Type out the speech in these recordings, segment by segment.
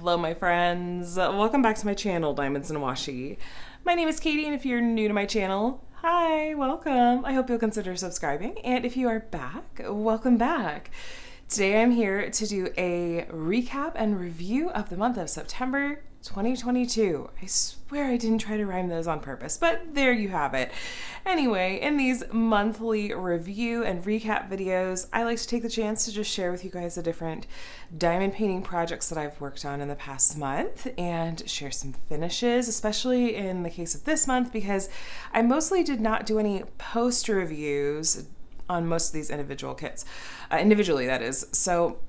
Hello, my friends. Welcome back to my channel, Diamonds and Washi. My name is Katie, and if you're new to my channel, hi, welcome. I hope you'll consider subscribing, and if you are back, welcome back. Today I'm here to do a recap and review of the month of September 2022. I swear I didn't try to rhyme those on purpose, but there you have it. Anyway, in these monthly review and recap videos, I like to take the chance to just share with you guys the different diamond painting projects that I've worked on in the past month and share some finishes, especially in the case of this month, because I mostly did not do any post reviews on most of these individual kits, individually that is. So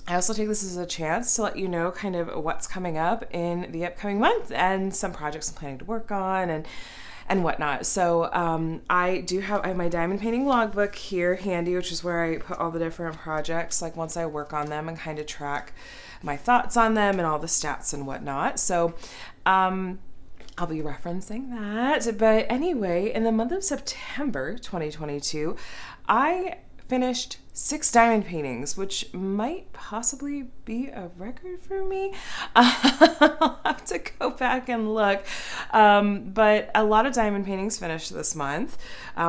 I also take this as a chance to let you know kind of what's coming up in the upcoming month and some projects I'm planning to work on and whatnot. So I have my diamond painting logbook here handy, which is where I put all the different projects, like once I work on them, and kind of track my thoughts on them and all the stats and whatnot. So I'll be referencing that. But anyway, in the month of September 2022, I finished 6 diamond paintings, which might possibly be a record for me. I'll have to go back and look. But a lot of diamond paintings finished this month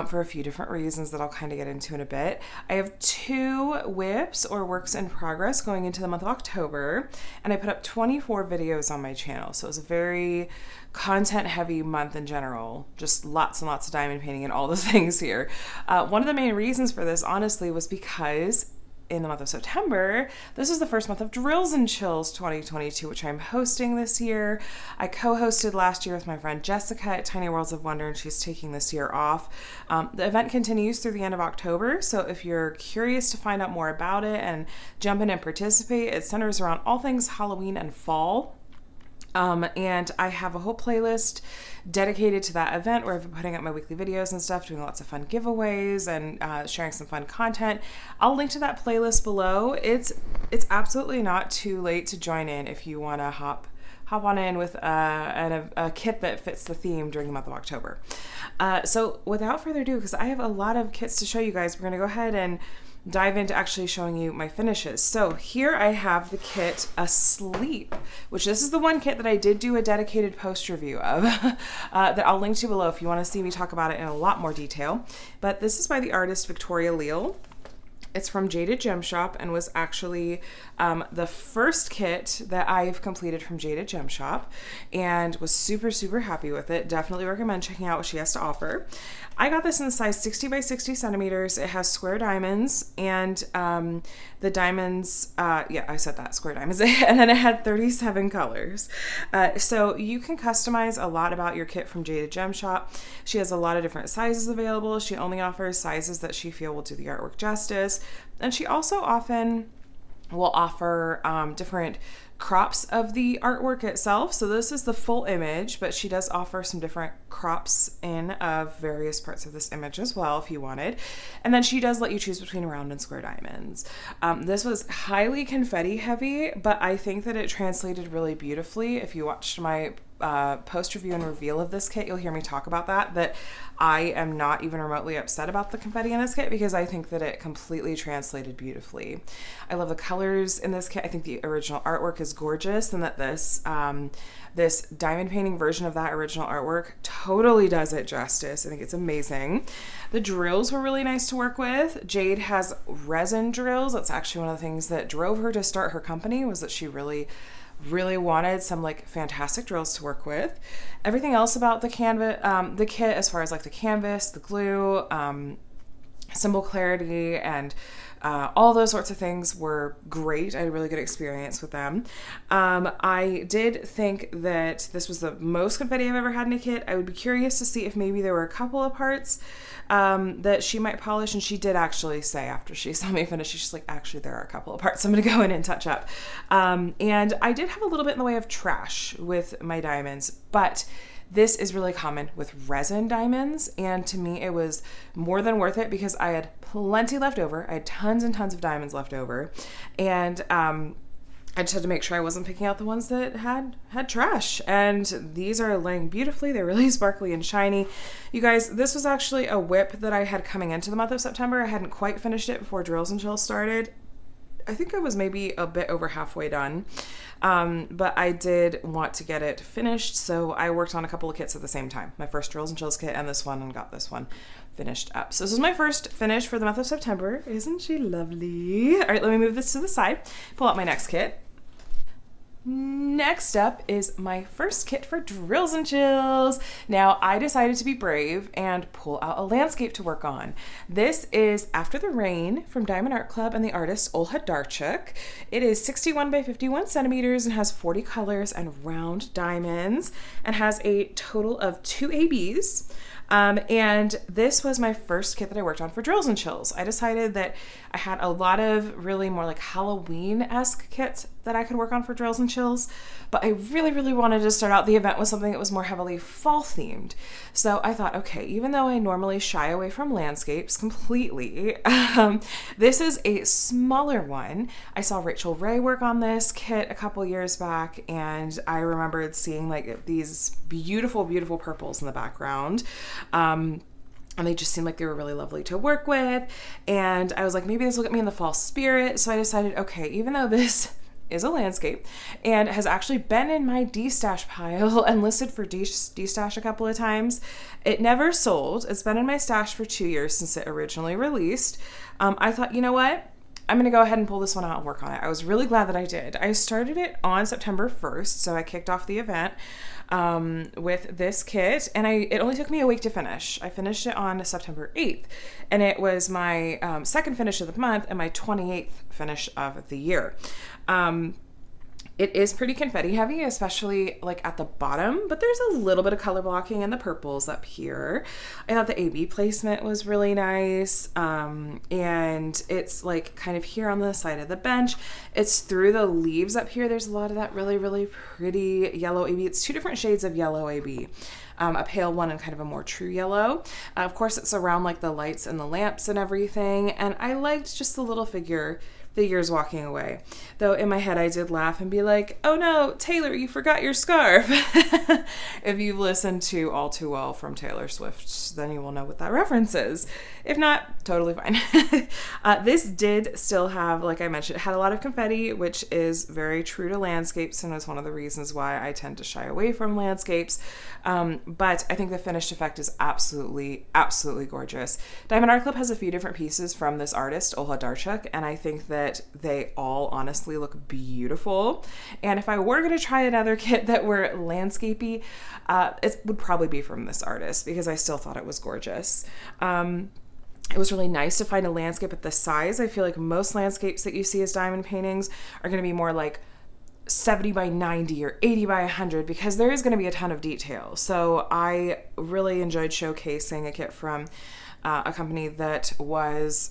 for a few different reasons that I'll kind of get into in a bit. I have 2 whips or works in progress going into the month of October, and I put up 24 videos on my channel. So it was a very content heavy month in general, just lots and lots of diamond painting and all the things here. One of the main reasons for this, honestly, was because in the month of September, this is the first month of Drills and Chills 2022, which I'm hosting this year. I co-hosted last year with my friend Jessica at Tiny Worlds of Wonder, and she's taking this year off. The event continues through the end of October, so if you're curious to find out more about it and jump in and participate, it centers around all things Halloween and fall. And I have a whole playlist dedicated to that event where I've been putting up my weekly videos and stuff, doing lots of fun giveaways and sharing some fun content. I'll link to that playlist below. It's absolutely not too late to join in if you want to hop on in with a kit that fits the theme during the month of October. So without further ado, because I have a lot of kits to show you guys, we're going to go ahead and dive into actually showing you my finishes. So here I have the kit Asleep, which this is the one kit that I did do a dedicated post review of that I'll link to below if you want to see me talk about it in a lot more detail. But this is by the artist Victoria Leal. It's from Jaded Gem Shop and was actually the first kit that I've completed from Jaded Gem Shop, and was super, super happy with it. Definitely recommend checking out what she has to offer. I got this in the size 60 by 60 centimeters. It has square diamonds, and the diamonds, yeah, I said that, square diamonds, and then it had 37 colors. So you can customize a lot about your kit from Jaded Gem Shop. She has a lot of different sizes available. She only offers sizes that she feels will do the artwork justice. And she also often will offer different crops of the artwork itself. So this is the full image, but she does offer some different crops in of various parts of this image as well if you wanted. And then she does let you choose between round and square diamonds. This was highly confetti heavy, but I think that it translated really beautifully. If you watched my post review and reveal of this kit, you'll hear me talk about that I am not even remotely upset about the confetti in this kit, because I think that it completely translated beautifully. I love the colors in this kit. I think the original artwork is gorgeous, and that this this diamond painting version of that original artwork totally does it justice. I think it's amazing. The drills were really nice to work with. Jade has resin drills. That's actually one of the things that drove her to start her company, was that she really wanted some like fantastic drills to work with. Everything else about the kit, as far as like the canvas, the glue, symbol clarity, and all those sorts of things were great. I had a really good experience with them. I did think that this was the most confetti I've ever had in a kit. I would be curious to see if maybe there were a couple of parts that she might polish, and she did actually say after she saw me finish, she's like, actually there are a couple of parts I'm going to go in and touch up. And I did have a little bit in the way of trash with my diamonds, but this is really common with resin diamonds, and to me it was more than worth it because I had plenty left over. I had tons and tons of diamonds left over, and I just had to make sure I wasn't picking out the ones that had trash. And these are laying beautifully. They're really sparkly and shiny. You guys, this was actually a whip that I had coming into the month of September. I hadn't quite finished it before Drills and Chills started. I think I was maybe a bit over halfway done. But I did want to get it finished, so I worked on a couple of kits at the same time. My first Drills and Chills kit and this one, and got this one finished up. So this is my first finish for the month of September. Isn't she lovely? All right, let me move this to the side, pull out my next kit. Next up is my first kit for Drills and Chills. Now, I decided to be brave and pull out a landscape to work on. This is After the Rain from Diamond Art Club and the artist Olha Darchuk. It is 61 by 51 centimeters and has 40 colors and round diamonds, and has a total of 2 ABs. And this was my first kit that I worked on for Drills and Chills. I decided that I had a lot of really more like Halloween-esque kits that I could work on for Drills and Chills, but I really, really wanted to start out the event with something that was more heavily fall themed. So I thought, okay, even though I normally shy away from landscapes completely, this is a smaller one. I saw Rachel Ray work on this kit a couple years back, and I remembered seeing like these beautiful, beautiful purples in the background. And they just seemed like they were really lovely to work with. And I was like, maybe this will get me in the fall spirit. So I decided, okay, even though this is a landscape and has actually been in my D-stash pile and listed for D-stash a couple of times, it never sold. It's been in my stash for 2 years since it originally released. I thought, you know what? I'm going to go ahead and pull this one out and work on it. I was really glad that I did. I started it on September 1st, so I kicked off the event with this kit, and it only took me a week to finish. I finished it on September 8th, and it was my second finish of the month and my 28th finish of the year. It is pretty confetti heavy, especially like at the bottom, but there's a little bit of color blocking in the purples up here. I thought the AB placement was really nice. And it's like kind of here on the side of the bench. It's through the leaves up here. There's a lot of that really, really pretty yellow AB. It's 2 different shades of yellow AB. A pale one and kind of a more true yellow. Of course, it's around like the lights and the lamps and everything. And I liked just the little figures walking away. Though in my head I did laugh and be like, oh no, Taylor, you forgot your scarf. If you've listened to All Too Well from Taylor Swift, then you will know what that reference is. If not, totally fine. This did still have, like I mentioned, it had a lot of confetti, which is very true to landscapes and is one of the reasons why I tend to shy away from landscapes. But I think the finished effect is absolutely, absolutely gorgeous. Diamond Art Club has a few different pieces from this artist, Olha Darchuk, and I think that they all honestly look beautiful. And if I were going to try another kit that were landscapey, it would probably be from this artist because I still thought it was gorgeous. It was really nice to find a landscape at this size. I feel like most landscapes that you see as diamond paintings are going to be more like 70 by 90 or 80 by 100 because there is going to be a ton of detail. So I really enjoyed showcasing a kit from a company that was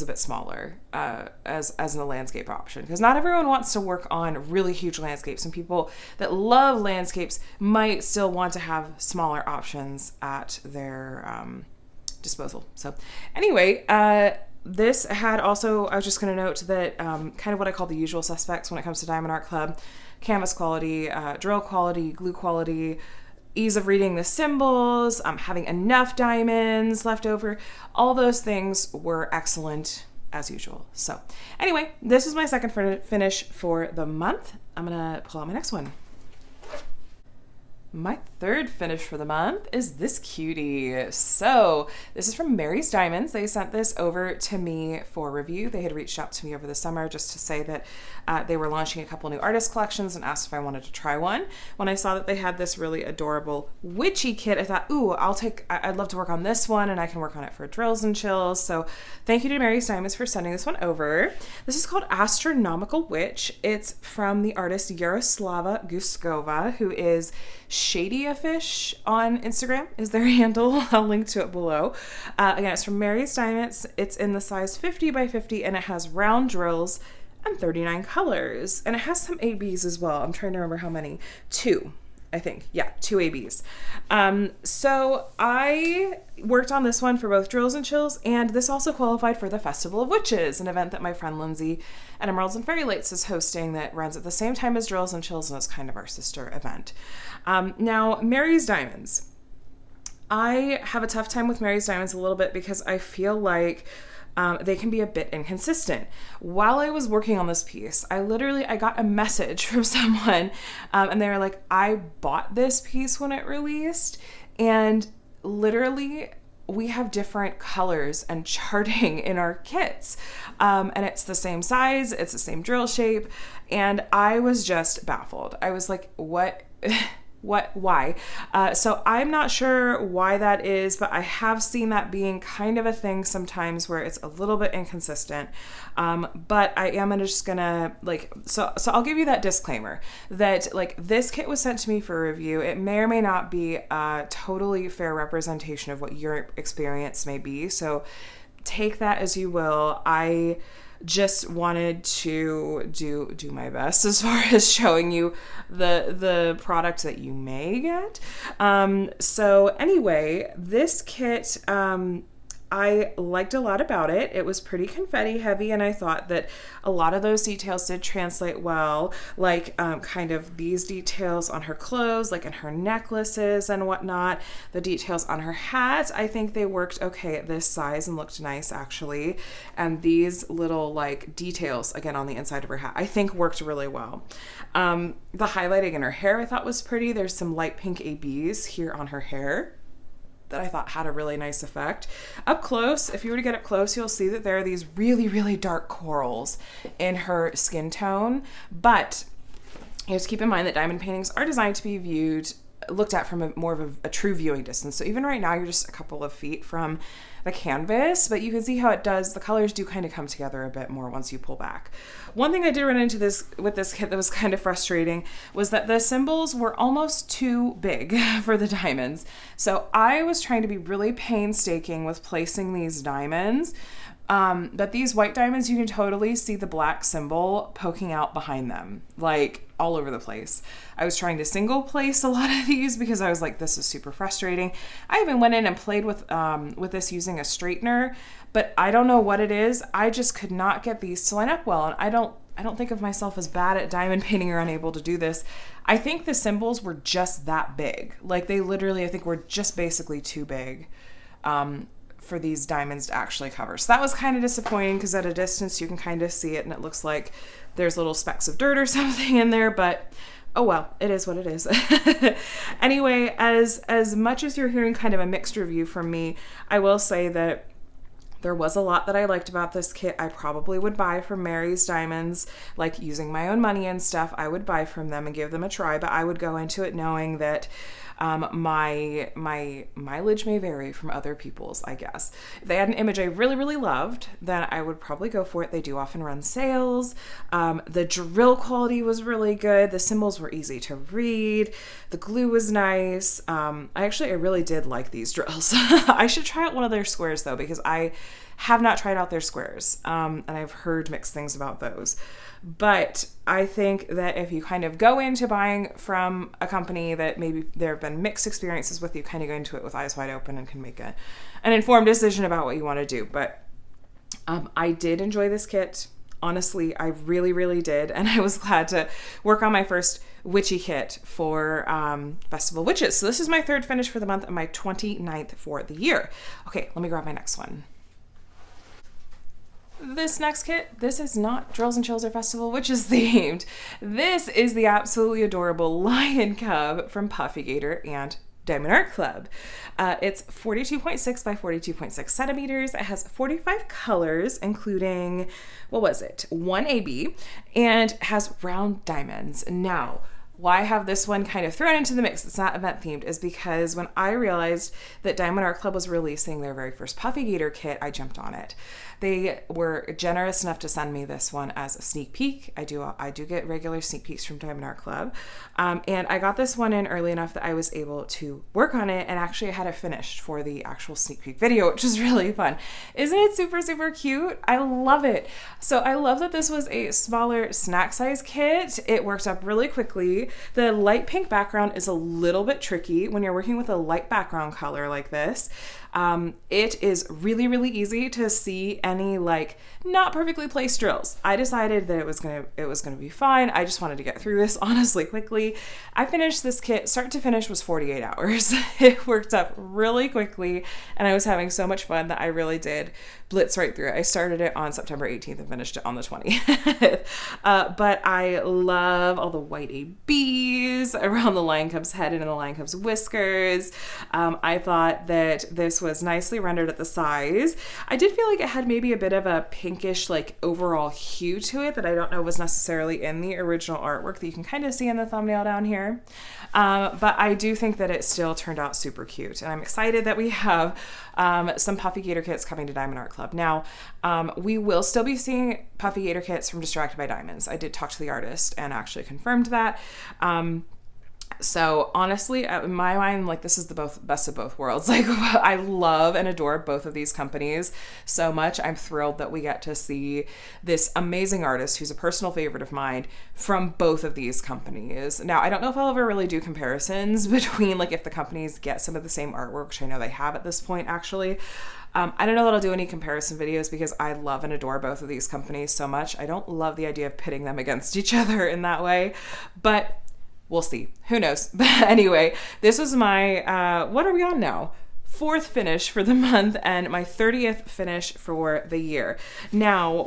a bit smaller as a landscape option, because not everyone wants to work on really huge landscapes, and people that love landscapes might still want to have smaller options at their disposal. So anyway, this had also, I was just going to note that kind of what I call the usual suspects when it comes to Diamond Art Club: canvas quality, drill quality, glue quality, ease of reading the symbols, having enough diamonds left over. All those things were excellent as usual. So anyway, this is my second finish for the month. I'm gonna pull out my next one. My third finish for the month is this cutie. So this is from Mary's Diamonds. They sent this over to me for review. They had reached out to me over the summer just to say that they were launching a couple new artist collections and asked if I wanted to try one. When I saw that they had this really adorable witchy kit, I thought, ooh, I'd love to work on this one, and I can work on it for Drills and Chills. So thank you to Mary's Diamonds for sending this one over. This is called Astronomical Witch. It's from the artist Yaroslava Guskova, who is Shady a Fish on Instagram is their handle. I'll link to it below. Again, it's from Mary's Diamonds. It's in the size 50 by 50, and it has round drills and 39 colors. And it has some ABs as well. I'm trying to remember how many. 2, I think. Yeah, 2 ABs. So I worked on this one for both Drills and Chills, and this also qualified for the Festival of Witches, an event that my friend Lindsay at Emeralds and Fairy Lights is hosting that runs at the same time as Drills and Chills, and is kind of our sister event. Now, Mary's Diamonds. I have a tough time with Mary's Diamonds a little bit because I feel like they can be a bit inconsistent. While I was working on this piece, I got a message from someone, and they were like, I bought this piece when it released, and literally we have different colors and charting in our kits. And it's the same size, it's the same drill shape, and I was just baffled. I was like, what? Why? So I'm not sure why that is, but I have seen that being kind of a thing sometimes where it's a little bit inconsistent. But I am just gonna so I'll give you that disclaimer that this kit was sent to me for review. It may or may not be a totally fair representation of what your experience may be. So take that as you will. I just wanted to do my best as far as showing you the product that you may get. So anyway, this kit, I liked a lot about it. It was pretty confetti heavy, and I thought that a lot of those details did translate well, kind of these details on her clothes, like in her necklaces and whatnot. The details on her hat, I think they worked okay at this size and looked nice actually. And these little details again on the inside of her hat, I think worked really well. The highlighting in her hair I thought was pretty. There's some light pink ABs here on her hair that I thought had a really nice effect. Up close, if you were to get up close, you'll see that there are these really, really dark corals in her skin tone. But you have to keep in mind that diamond paintings are designed to be looked at from more of a true viewing distance. So even right now, you're just a couple of feet from the canvas, but you can see how the colors do kind of come together a bit more once you pull back. One thing I did run into with this kit that was kind of frustrating was that the symbols were almost too big for the diamonds. So I was trying to be really painstaking with placing these diamonds, but these white diamonds, you can totally see the black symbol poking out behind them, all over the place. I was trying to single place a lot of these because I was like, this is super frustrating. I even went in and played with this using a straightener, but I don't know what it is. I just could not get these to line up well. And I don't think of myself as bad at diamond painting or unable to do this. I think the symbols were just that big. They literally, I think, were just basically too big for these diamonds to actually cover. So that was kind of disappointing because at a distance you can kind of see it and it looks like there's little specks of dirt or something in there, but oh well, it is what it is. Anyway, as much as you're hearing kind of a mixed review from me, I will say that there was a lot that I liked about this kit. I probably would buy from Mary's Diamonds, using my own money and stuff. I would buy from them and give them a try, but I would go into it knowing that my mileage may vary from other people's, I guess. If they had an image I really, really loved, then I would probably go for it. They do often run sales. The drill quality was really good. The symbols were easy to read. The glue was nice. I really did like these drills. I should try out one of their squares though, because I have not tried out their squares, and I've heard mixed things about those. But I think that if you kind of go into buying from a company that maybe there have been mixed experiences with, you kind of go into it with eyes wide open and can make an informed decision about what you want to do. But I did enjoy this kit. Honestly, I really, really did. And I was glad to work on my first witchy kit for Festival Witches. So this is my third finish for the month and my 29th for the year. Okay, let me grab my next one. This next kit, this is not Drills and Chills or Festival Witches themed. This is the absolutely adorable lion cub from Puffy Gator and Diamond Art Club. It's 42.6 by 42.6 centimeters. It has 45 colors, including, 1 AB, and has round diamonds. Now, why I have this one kind of thrown into the mix, it's not event themed, is because when I realized that Diamond Art Club was releasing their very first Puffy Gator kit, I jumped on it. They were generous enough to send me this one as a sneak peek. I do get regular sneak peeks from Diamond Art Club. And I got this one in early enough that I was able to work on it, and actually I had it finished for the actual sneak peek video, which was really fun. Isn't it super, super cute? I love it. So I love that this was a smaller snack size kit. It works up really quickly. The light pink background is a little bit tricky when you're working with a light background color like this. It is really, really easy to see any like not perfectly placed drills. I decided that it was gonna be fine. I just wanted to get through this honestly quickly. I finished this kit start to finish was 48 hours. It worked up really quickly, and I was having so much fun that I really did blitz right through it. I started it on September 18th and finished it on the 20th. But I love all the white ABs around the lion cub's head and in the lion cub's whiskers. I thought that this was nicely rendered at the size. I did feel like it had maybe a bit of a pinkish like overall hue to it that I don't know was necessarily in the original artwork that you can kind of see in the thumbnail down here. But I do think that it still turned out super cute, and I'm excited that we have some Puffy Gator kits coming to Diamond Art Club. Now, we will still be seeing Puffy Gator kits from Distracted by Diamonds. I did talk to the artist and actually confirmed that. So honestly, in my mind, like this is the best of both worlds. Like I love and adore both of these companies so much. I'm thrilled that we get to see this amazing artist who's a personal favorite of mine from both of these companies. Now, I don't know if I'll ever really do comparisons between like if the companies get some of the same artwork, which I know they have at this point actually. I don't know that I'll do any comparison videos because I love and adore both of these companies so much. I don't love the idea of pitting them against each other in that way, but we'll see. Who knows? But anyway, this was my, what are we on now? 4th finish for the month and my 30th finish for the year. Now,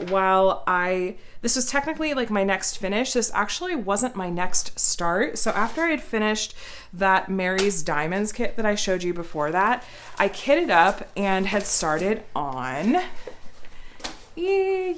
this was technically like my next finish, this actually wasn't my next start. So after I had finished that Mary's Diamonds kit that I showed you before that, I kitted up and had started on yay,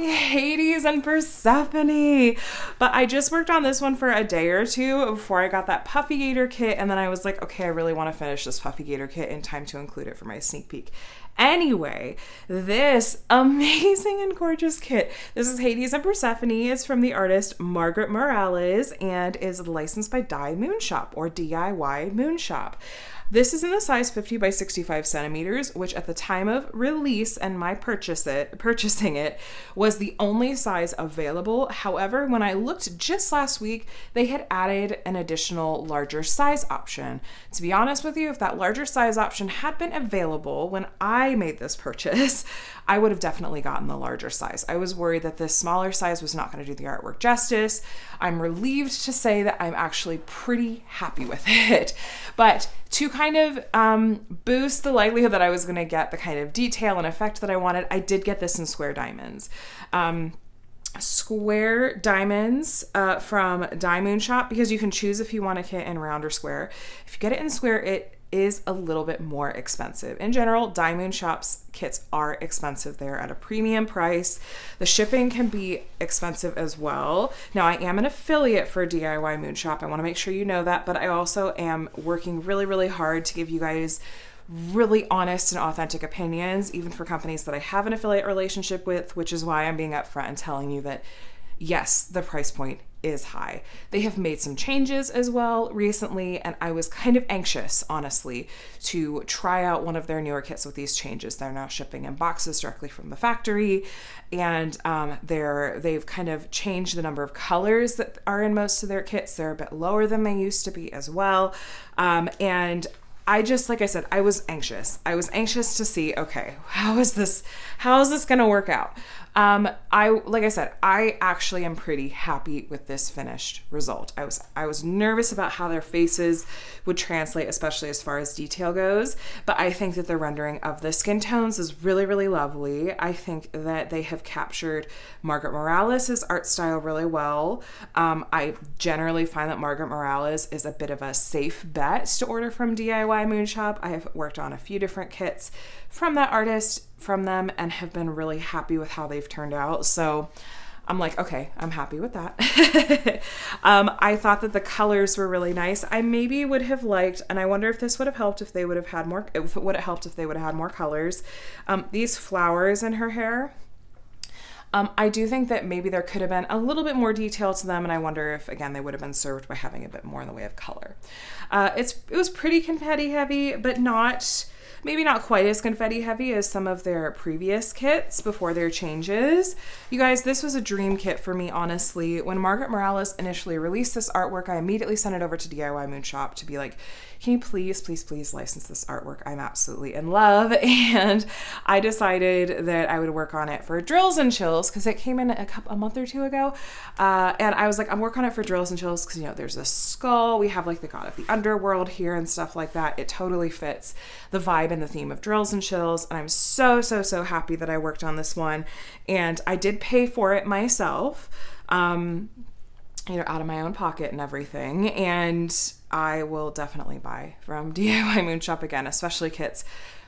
Hades and Persephone. But I just worked on this one for a day or two before I got that Puffy Gator kit, and then I was like, okay, I really want to finish this Puffy Gator kit in time to include it for my sneak peek. Anyway, this amazing and gorgeous kit. This is Hades and Persephone. It's from the artist Margaret Morales and is licensed by Dye Moon Shop or DIY Moon Shop. This is in the size 50 by 65 centimeters, which at the time of release and my purchasing it was the only size available. However, when I looked just last week, they had added an additional larger size option. To be honest with you, if that larger size option had been available when I made this purchase, I would have definitely gotten the larger size. I was worried that this smaller size was not going to do the artwork justice. I'm relieved to say that I'm actually pretty happy with it. But to kind of boost the likelihood that I was going to get the kind of detail and effect that I wanted, I did get this in square diamonds. Square diamonds from Dye Moon Shop, because you can choose if you want a kit in round or square. If you get it in square, it is a little bit more expensive. In general, Dye Moon Shop's kits are expensive. They're at a premium price. The shipping can be expensive as well. Now, I am an affiliate for DIY Moon Shop. I want to make sure you know that, but I also am working really, really hard to give you guys really honest and authentic opinions, even for companies that I have an affiliate relationship with, which is why I'm being upfront and telling you that yes, the price point is high. They have made some changes as well recently, and I was kind of anxious, honestly, to try out one of their newer kits with these changes. They're now shipping in boxes directly from the factory, and they've kind of changed the number of colors that are in most of their kits. They're a bit lower than they used to be as well, and I just, like I said, I was anxious. I was anxious to see, okay, how is this going to work out? Like I said, I actually am pretty happy with this finished result. I was nervous about how their faces would translate, especially as far as detail goes, but I think that the rendering of the skin tones is really, really lovely. I think that they have captured Margaret Morales' art style really well. I generally find that Margaret Morales is a bit of a safe bet to order from DIY Moon Shop. I have worked on a few different kits from that artist, from them, and have been really happy with how they've turned out. So I'm like, okay, I'm happy with that. I thought that the colors were really nice. I maybe would have liked, and I wonder if this would have helped if they would have had more, if it would have helped if they would have had more colors. These flowers in her hair, I do think that maybe there could have been a little bit more detail to them, and I wonder if, again, they would have been served by having a bit more in the way of color. It was pretty confetti heavy, but not maybe not quite as confetti heavy as some of their previous kits before their changes. You guys, this was a dream kit for me, honestly. When Margaret Morales initially released this artwork, I immediately sent it over to DIY Moonshop to be like, can you please, please, please license this artwork? I'm absolutely in love. And I decided that I would work on it for Drills and Chills because it came in a month or two ago. And I was like, I'm working on it for Drills and Chills because, you know, there's a skull. We have like the god of the underworld here and stuff like that. It totally fits the vibe and the theme of Drills and Chills. And I'm so, so, so happy that I worked on this one. And I did pay for it myself, you know, out of my own pocket and everything. And I will definitely buy from DIY Moonshop again, especially kits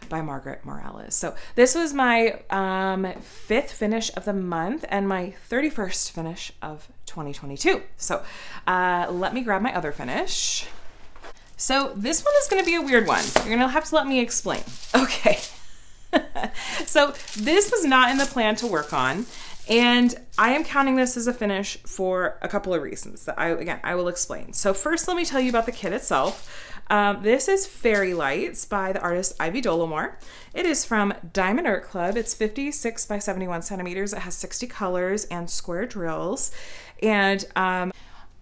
by Margaret Morales. So this was my 5th finish of the month and my 31st finish of 2022. So let me grab my other finish. So this one is going to be a weird one. You're going to have to let me explain. Okay. So this was not in the plan to work on. And I am counting this as a finish for a couple of reasons that I will explain. So first, let me tell you about the kit itself. This is Fairy Lights by the artist Ivy Dolomore. It is from Diamond Art Club. It's 56 by 71 centimeters. It has 60 colors and square drills. And I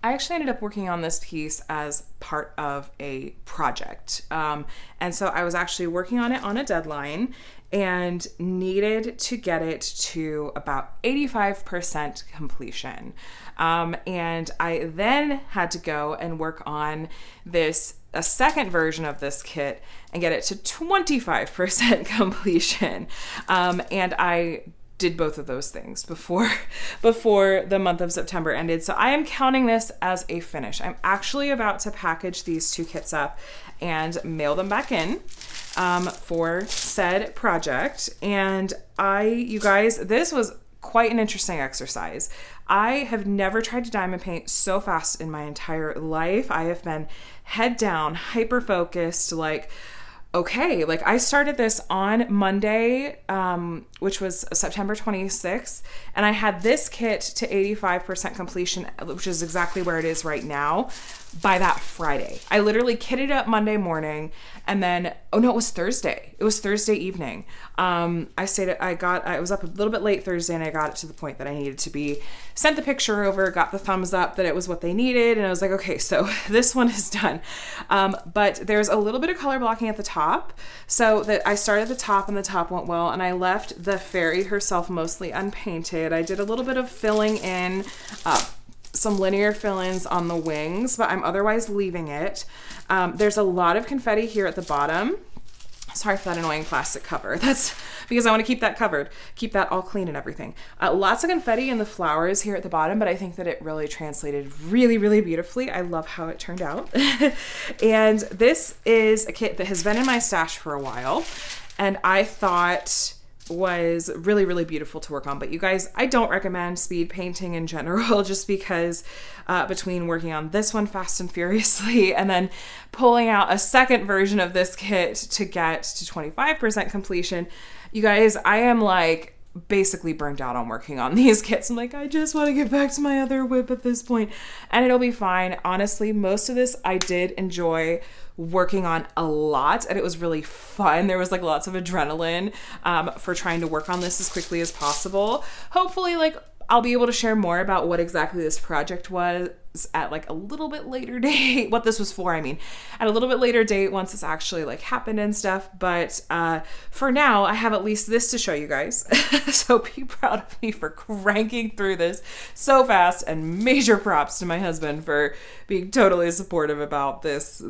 actually ended up working on this piece as part of a project. And so I was actually working on it on a deadline and needed to get it to about 85% completion. And I then had to go and work on a second version of this kit and get it to 25% completion. And I did both of those things before the month of September ended. So I am counting this as a finish. I'm actually about to package these two kits up and mail them back in for said project. And you guys, this was quite an interesting exercise. I have never tried to diamond paint so fast in my entire life. I have been head down, hyper focused, like, okay, like I started this on Monday, which was September 26th, and I had this kit to 85% completion, which is exactly where it is right now, by that Friday. I literally kitted up Monday morning, and then, oh no, it was Thursday. It was Thursday evening. I was up a little bit late Thursday, and I got it to the point that I needed to be, sent the picture over, got the thumbs up that it was what they needed, and I was like, okay, so this one is done. But there's a little bit of color blocking at the top, so that I started at the top, and the top went well, and I left the fairy herself mostly unpainted. I did a little bit of filling in, some linear fill-ins on the wings, but I'm otherwise leaving it. There's a lot of confetti here at the bottom. Sorry for that annoying plastic cover. That's because I want to keep that covered, keep that all clean and everything. Lots of confetti in the flowers here at the bottom, but I think that it really translated really, really beautifully. I love how it turned out. And this is a kit that has been in my stash for a while, and I thought was really, really beautiful to work on. But you guys, I don't recommend speed painting in general, just because between working on this one fast and furiously and then pulling out a second version of this kit to get to 25% completion, you guys, I am like basically burnt out on working on these kits. I'm like, I just want to get back to my other whip at this point, and it'll be fine. Honestly, most of this I did enjoy working on a lot, and it was really fun. There was like lots of adrenaline for trying to work on this as quickly as possible. Hopefully, like, I'll be able to share more about what exactly this project was at like a little bit later date, what this was for, I mean, at a little bit later date once it's actually like happened and stuff. But for now, I have at least this to show you guys. So be proud of me for cranking through this so fast, and major props to my husband for being totally supportive about these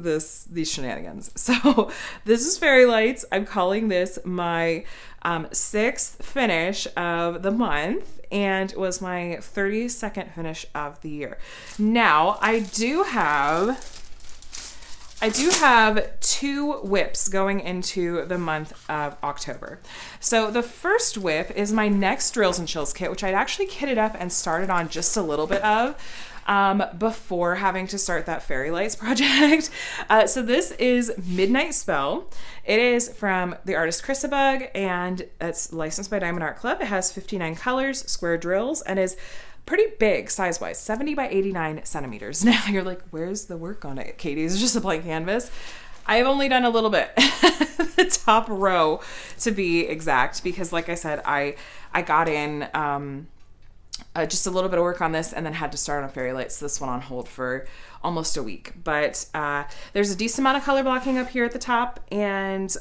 shenanigans. So this is Fairy Lights. I'm calling this my 6th finish of the month, and was my 32nd finish of the year. Now, I do have 2 whips going into the month of October. So the first whip is my next Drills and Chills kit, which I'd actually kitted up and started on just a little bit of before having to start that Fairy Lights project. So this is Midnight Spell. It is from the artist Chrisabug, and it's licensed by Diamond Art Club. It has 59 colors, square drills, and is pretty big size-wise, 70 by 89 centimeters. Now you're like, where's the work on it, Katie? It's just a blank canvas. I've only done a little bit, the top row to be exact, because like I said, I got in just a little bit of work on this and then had to start on fairy lights. So this went on hold for almost a week, but there's a decent amount of color blocking up here at the top, and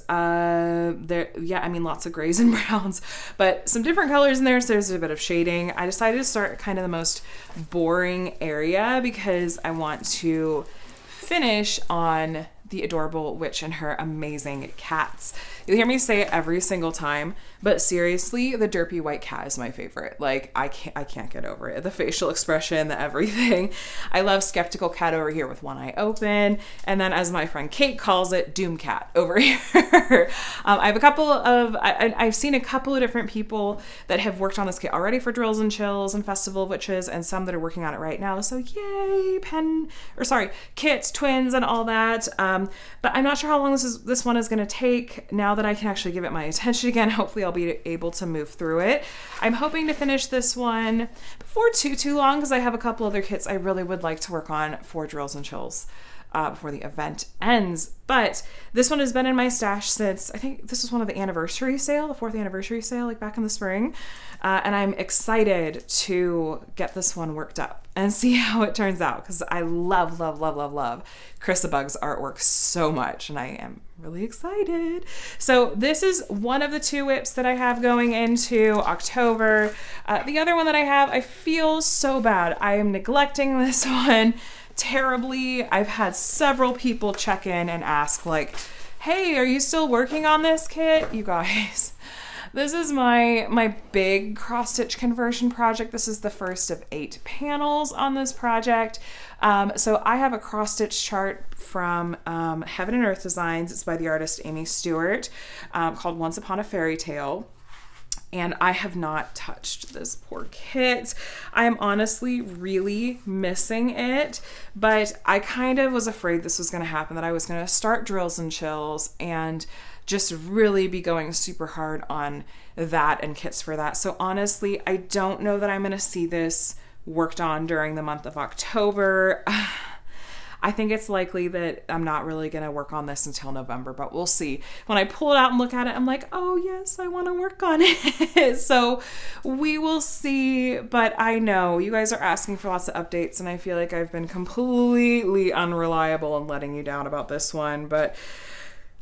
lots of grays and browns, but some different colors in there, so there's a bit of shading. I decided to start kind of the most boring area because I want to finish on the adorable witch and her amazing cats. You'll hear me say it every single time, but seriously, the derpy white cat is my favorite. Like, I can't get over it. The facial expression, the everything. I love Skeptical Cat over here with one eye open, and then as my friend Kate calls it, Doom Cat over here. I've seen a couple of different people that have worked on this kit already for Drills and Chills and Festival of Witches, and some that are working on it right now. So yay, kits, twins, and all that. But I'm not sure how long this one is going to take now that I can actually give it my attention again. Hopefully I'll be able to move through it. I'm hoping to finish this one before too long, because I have a couple other kits I really would like to work on for Drills and Chills before the event ends. But this one has been in my stash since, I think this was one of the anniversary sale, the 4th anniversary sale, like back in the spring. And I'm excited to get this one worked up and see how it turns out, because I love Chris Bug's artwork so much, and I am really excited. So this is one of the 2 whips that I have going into October. The other one that I have, I feel so bad. I am neglecting this one terribly. I've had several people check in and ask, like, hey, are you still working on this kit? You guys, this is my big cross-stitch conversion project. This is the first of 8 panels on this project. So I have a cross-stitch chart from Heaven and Earth Designs. It's by the artist Amy Stewart, called Once Upon a Fairy Tale. And I have not touched this poor kit. I am honestly really missing it, but I kind of was afraid this was going to happen, that I was going to start Drills and Chills and just really be going super hard on that and kits for that. So honestly, I don't know that I'm going to see this worked on during the month of October. I think it's likely that I'm not really going to work on this until November, but we'll see. When I pull it out and look at it, I'm like, oh yes, I want to work on it. So we will see, but I know you guys are asking for lots of updates, and I feel like I've been completely unreliable and letting you down about this one, but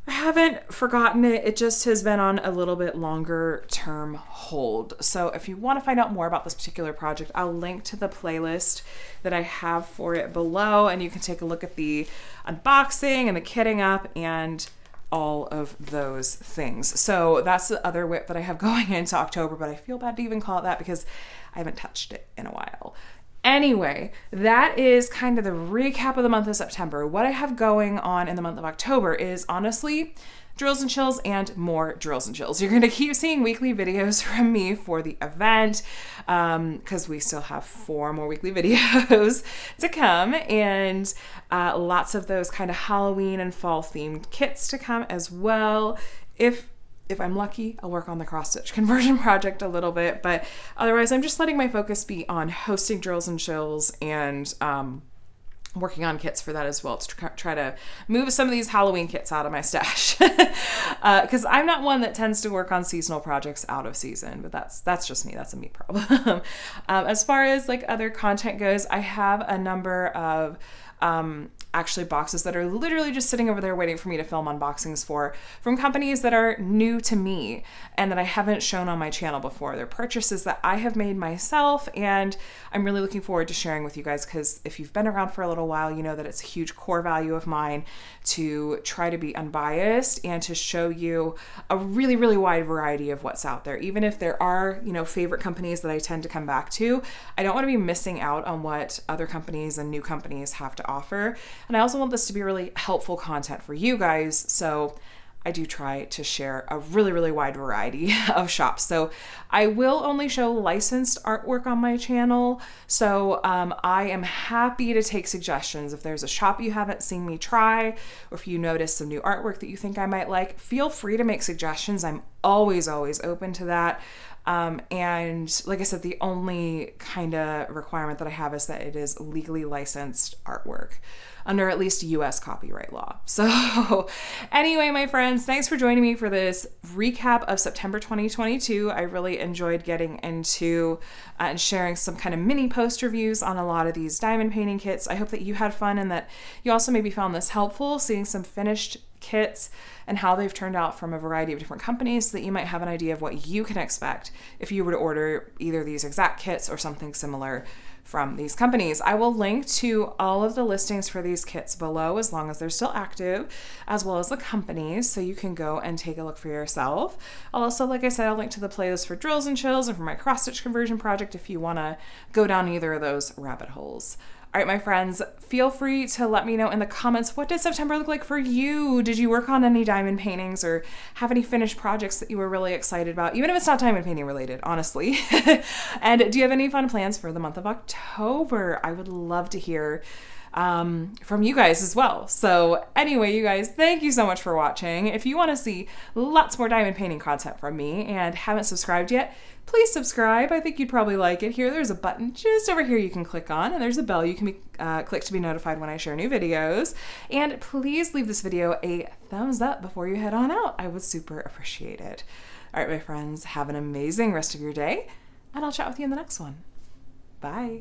I haven't forgotten it. It just has been on a little bit longer term hold. So if you want to find out more about this particular project, I'll link to the playlist that I have for it below, and you can take a look at the unboxing and the kitting up and all of those things. So that's the other whip that I have going into October, but I feel bad to even call it that because I haven't touched it in a while. Anyway, that is kind of the recap of the month of September. What I have going on in the month of October is honestly Drills and Chills and more Drills and Chills. You're going to keep seeing weekly videos from me for the event, because we still have 4 more weekly videos to come, and lots of those kind of Halloween and fall themed kits to come as well. If I'm lucky, I'll work on the cross-stitch conversion project a little bit, but otherwise I'm just letting my focus be on hosting Drills and Chills and working on kits for that as well, to try to move some of these Halloween kits out of my stash. Because I'm not one that tends to work on seasonal projects out of season, but that's just me. That's a me problem. As far as like other content goes, I have a number of actually boxes that are literally just sitting over there waiting for me to film unboxings for, from companies that are new to me and that I haven't shown on my channel before. They're purchases that I have made myself, and I'm really looking forward to sharing with you guys, because if you've been around for a little while, you know that it's a huge core value of mine to try to be unbiased and to show you a really, really wide variety of what's out there. Even if there are, you know, favorite companies that I tend to come back to, I don't want to be missing out on what other companies and new companies have to offer. And I also want this to be really helpful content for you guys. So I do try to share a really, really wide variety of shops. So I will only show licensed artwork on my channel. So I am happy to take suggestions. If there's a shop you haven't seen me try, or if you notice some new artwork that you think I might like, feel free to make suggestions. I'm always open to that. And like I said, the only kind of requirement that I have is that it is legally licensed artwork under at least US copyright law. So anyway, my friends, thanks for joining me for this recap of September 2022. I really enjoyed getting into and sharing some kind of mini post reviews on a lot of these diamond painting kits. I hope that you had fun and that you also maybe found this helpful, seeing some finished kits and how they've turned out from a variety of different companies, so that you might have an idea of what you can expect if you were to order either these exact kits or something similar from these companies. I will link to all of the listings for these kits below, as long as they're still active, as well as the companies, so you can go and take a look for yourself. I'll also, like I said, I'll link to the playlist for drills and chills and for my cross-stitch conversion project if you want to go down either of those rabbit holes. All right, my friends, feel free to let me know in the comments, what did September look like for you? Did you work on any diamond paintings or have any finished projects that you were really excited about? Even if it's not diamond painting related, honestly. And do you have any fun plans for the month of October? I would love to hear from you guys as well. So anyway, you guys, thank you so much for watching. If you want to see lots more diamond painting content from me and haven't subscribed yet, please subscribe. I think you'd probably like it. There's a button just over here you can click on, and there's a bell you can click to be notified when I share new videos. And please leave this video a thumbs up before you head on out. I would super appreciate it. All right, my friends, have an amazing rest of your day, and I'll chat with you in the next one. Bye.